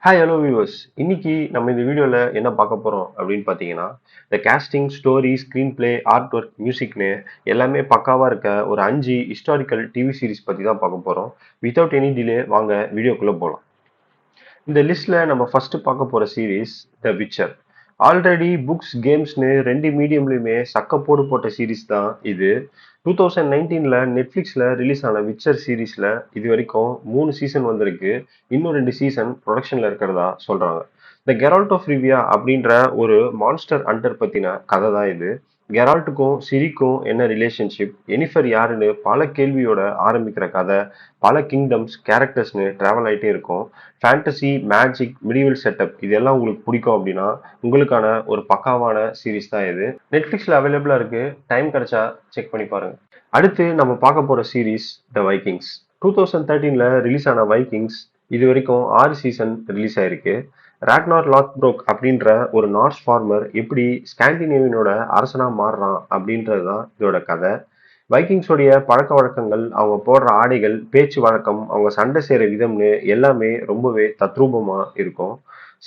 Hi hello viewers. இன்னைக்கு நம்ம இந்த வீடியோல என்ன பார்க்க போறோம் அப்படின்னு பார்த்தீங்கன்னா, இந்த casting, story, screenplay, art work, மியூசிக்னு எல்லாமே பக்காவா இருக்க ஒரு 5 ஹிஸ்டாரிக்கல் டிவி சீரிஸ் பத்தி தான் பார்க்க போறோம். வித்தவுட் எனி டிலே வாங்க வீடியோக்குள்ள போலாம். இந்த லிஸ்ட்ல நம்ம ஃபர்ஸ்ட் பார்க்க போற சீரிஸ் த விச்சர். ஆல்ரெடி புக்ஸ், கேம்ஸ்னு 2 மீடியம்லயுமே சக்கப்போடு போட்ட சீரிஸ் தான் இது. 2019ல நெட்ஃபிளிக்ஸ்ல ரிலீஸ் ஆன விச்சர் சீரிஸ்ல இது வரைக்கும் 3 சீசன் வந்திருக்கு. இன்னும் 2 சீசன் ப்ரொடக்ஷன்ல இருக்கிறதா சொல்றாங்க. த கெரால்ட் ஆஃப் ரிவியா அப்படின்ற ஒரு மான்ஸ்டர் ஹண்டர் பத்தின கதை தான் இது. கெரால்ட்டுக்கும் சிரிக்கும் என்ன ரிலேஷன்ஷிப், எனிஃபர் யாருன்னு பல கேள்வியோட ஆரம்பிக்கிற கதை. பல கிங்டம்ஸ், கேரக்டர்ஸ்னு டிராவல் ஆயிட்டே இருக்கும். ஃபேண்டசி, மேஜிக், மிடிவல் செட்டப் இதெல்லாம் உங்களுக்கு பிடிக்கும் அப்படின்னா உங்களுக்கான ஒரு பக்காவான சீரிஸ் தான் இது. நெட்ஃபிளிக்ஸ்ல அவைலபிளா இருக்கு. டைம் கிடைச்சா செக் பண்ணி பாருங்க. அடுத்து நம்ம பார்க்க போற சீரிஸ் த வைக்கிங்ஸ். 2013ல ரிலீஸ் ஆன வைக்கிங்ஸ் இது வரைக்கும் 6 சீசன் ரிலீஸ் ஆயிருக்கு. ராக்னார் லாத்ப்ரோக் அப்படின்ற ஒரு நார்ஸ் ஃபார்மர் எப்படி ஸ்காண்டினேவியனோட அரசனா மாறுறான் அப்படின்றது தான் இதோட கதை. வைக்கிங்ஸோடைய பழக்க வழக்கங்கள், அவங்க போடுற ஆடைகள், பேச்சு வழக்கம், அவங்க சண்டை செய்யற விதம்னு எல்லாமே ரொம்பவே தத்ரூபமா இருக்கும்.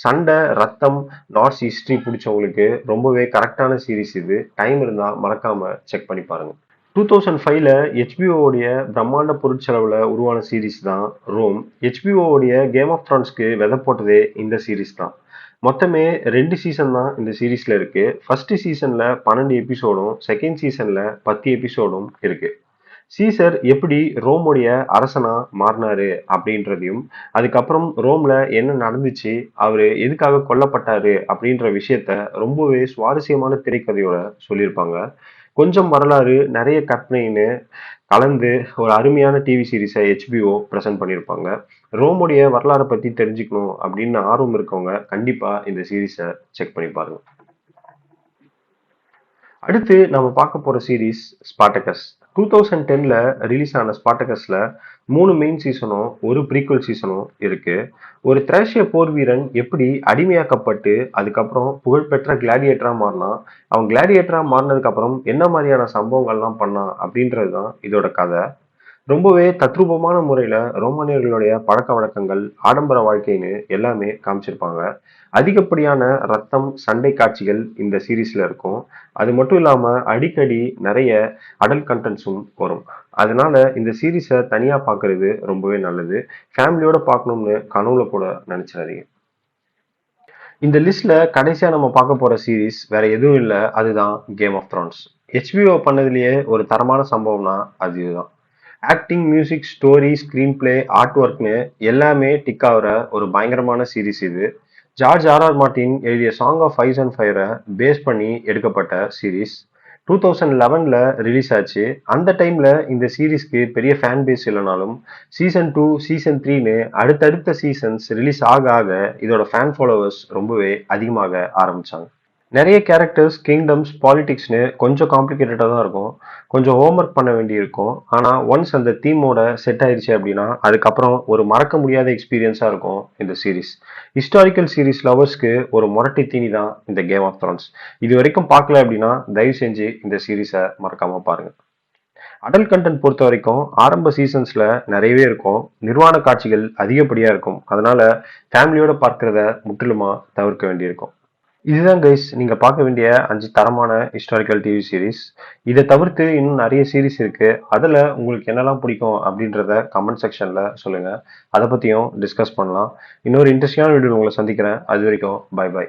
சண்டை, ரத்தம், நார்ஸ் ஹிஸ்டரி பிடிச்சவங்களுக்கு ரொம்பவே கரெக்டான சீரிஸ் இது. டைம் இருந்தா மறக்காம செக் பண்ணி பாருங்க. 2005ல ஹெச்பிஓடைய பிரம்மாண்ட பொருட்செலவுல உருவான சீரிஸ் தான் ரோம். ஹெச்பிஓடைய கேம் ஆஃப் த்ரான்ஸ்க்கு விதை போட்டதே இந்த சீரிஸ் தான். மொத்தமே 2 சீசன் தான் இந்த சீரிஸ்ல இருக்கு. ஃபர்ஸ்ட் சீசன்ல 12 எபிசோடும், செகண்ட் சீசன்ல 10 எபிசோடும் இருக்கு. சீசர் எப்படி ரோமுடைய அரசனா மாறினாரு அப்படின்றதையும், அதுக்கப்புறம் ரோம்ல என்ன நடந்துச்சு, அவரு எதுக்காக கொல்லப்பட்டாரு அப்படின்ற விஷயத்த ரொம்பவே சுவாரஸ்யமான திரைக்கதையோட சொல்லியிருப்பாங்க. கொஞ்சம் வரலாறு, நிறைய கற்பனைன்னு கலந்து ஒரு அருமையான டிவி சீரிஸை ஹெச்பிஓ பிரசன்ட் பண்ணியிருப்பாங்க. ரோமுடைய வரலாறை பத்தி தெரிஞ்சுக்கணும் அப்படின்னு ஆர்வம் இருக்கவங்க கண்டிப்பா இந்த சீரிஸை செக் பண்ணி பாருங்க. அடுத்து நம்ம பார்க்க போற சீரிஸ் ஸ்பார்டகஸ். 2010ல ரிலீஸ் ஆன ஸ்பார்டகஸ்ல 3 மெயின் சீசனும் ஒரு ப்ரீக்வல் சீசனும் இருக்கு. ஒரு திரேஷிய போர் வீரன் எப்படி அடிமையாக்கப்பட்டு அதுக்கப்புறம் புகழ்பெற்ற கிளாடியேட்டரா மாறினா, அவன் கிளாடியேட்டரா மாறினதுக்கு அப்புறம் என்ன மாதிரியான சம்பவங்கள்லாம் பண்ணான் அப்படின்றது தான் இதோட கதை. ரொம்பவே தத்ரூபமான முறையில ரோமானியர்களுடைய பழக்க வழக்கங்கள், ஆடம்பர வாழ்க்கைன்னு எல்லாமே காமிச்சிருப்பாங்க. அதிகப்படியான ரத்தம், சண்டை காட்சிகள் இந்த சீரிஸ்ல இருக்கும். அது மட்டும் இல்லாம அடிக்கடி நிறைய அடல்ட் கண்டென்ட்ஸும் வரும். அதனால இந்த சீரிஸை தனியா பார்க்கிறது ரொம்பவே நல்லது. ஃபேமிலியோட பார்க்கணும்னு கனவுல கூட நினைச்சிடாதீங்க. இந்த லிஸ்ட்ல கடைசியா நம்ம பார்க்க போற சீரிஸ் வேற எதுவும் இல்ல, அதுதான் கேம் ஆஃப் த்ரான்ஸ். ஹெச்பிஓ பண்ணதுலயே ஒரு தரமான சம்பவம்னா அது இதுதான். Acting, music, story, screenplay, art ஒர்க்னு எல்லாமே டிக் ஆகுற ஒரு பயங்கரமான சீரிஸ் இது. ஜார்ஜ் ஆர் மார்ட்டின் எழுதிய சாங் ஆஃப் ஐஸ் அண்ட் ஃபயரை பேஸ் பண்ணி எடுக்கப்பட்ட சீரிஸ். 2011ல ரிலீஸ் ஆச்சு. அந்த டைம்ல இந்த சீரிஸ்க்கு பெரிய ஃபேன் பேஸ் இல்லைனாலும் சீசன் 2, சீசன் 3ன்னு அடுத்தடுத்த சீசன்ஸ் ரிலீஸ் ஆக ஆக இதோட ஃபேன் ஃபாலோவர்ஸ் ரொம்பவே அதிகமாக ஆரம்பிச்சாங்க. நிறைய கேரக்டர்ஸ், கிங்டம்ஸ், பாலிடிக்ஸ்னு கொஞ்சம் காம்ப்ளிகேட்டடா தான் இருக்கும். கொஞ்சம் ஹோம்ஒர்க் பண்ண வேண்டியிருக்கும். ஆனா ஒன்ஸ் அந்த தீமோட செட் ஆயிடுச்சு அப்படின்னா அதுக்கப்புறம் ஒரு மறக்க முடியாத எக்ஸ்பீரியன்ஸா இருக்கும் இந்த சீரிஸ். ஹிஸ்டாரிக்கல் சீரிஸ் லவர்ஸ்க்கு ஒரு முரட்டு தீனி தான் இந்த கேம் ஆஃப் த்ரான்ஸ். இது வரைக்கும் பார்க்கல அப்படின்னா தயவு செஞ்சு இந்த சீரிஸை மறக்காம பாருங்க. அடல்ட் கண்டென்ட் பொறுத்த வரைக்கும் ஆரம்ப சீசன்ஸ்ல நிறையவே இருக்கும். நிர்வாண காட்சிகள் அதிகப்படியா இருக்கும். அதனால ஃபேமிலியோட பார்க்கறத முற்றிலுமா தவிர்க்க வேண்டியிருக்கும். இதுதான் கைஸ் நீங்க பார்க்க வேண்டிய 5 தரமான ஹிஸ்டாரிக்கல் டிவி சீரிஸ். இதை தவிர்த்து இன்னும் நிறைய சீரிஸ் இருக்கு. அதுல உங்களுக்கு என்னெல்லாம் பிடிக்கும் அப்படின்றத கமெண்ட் செக்ஷன்ல சொல்லுங்க. அதை பத்தியும் டிஸ்கஸ் பண்ணலாம். இன்னொரு இன்ட்ரெஸ்டிங்கான வீடியோ உங்களை சந்திக்கிறேன். அது வரைக்கும் பை பை.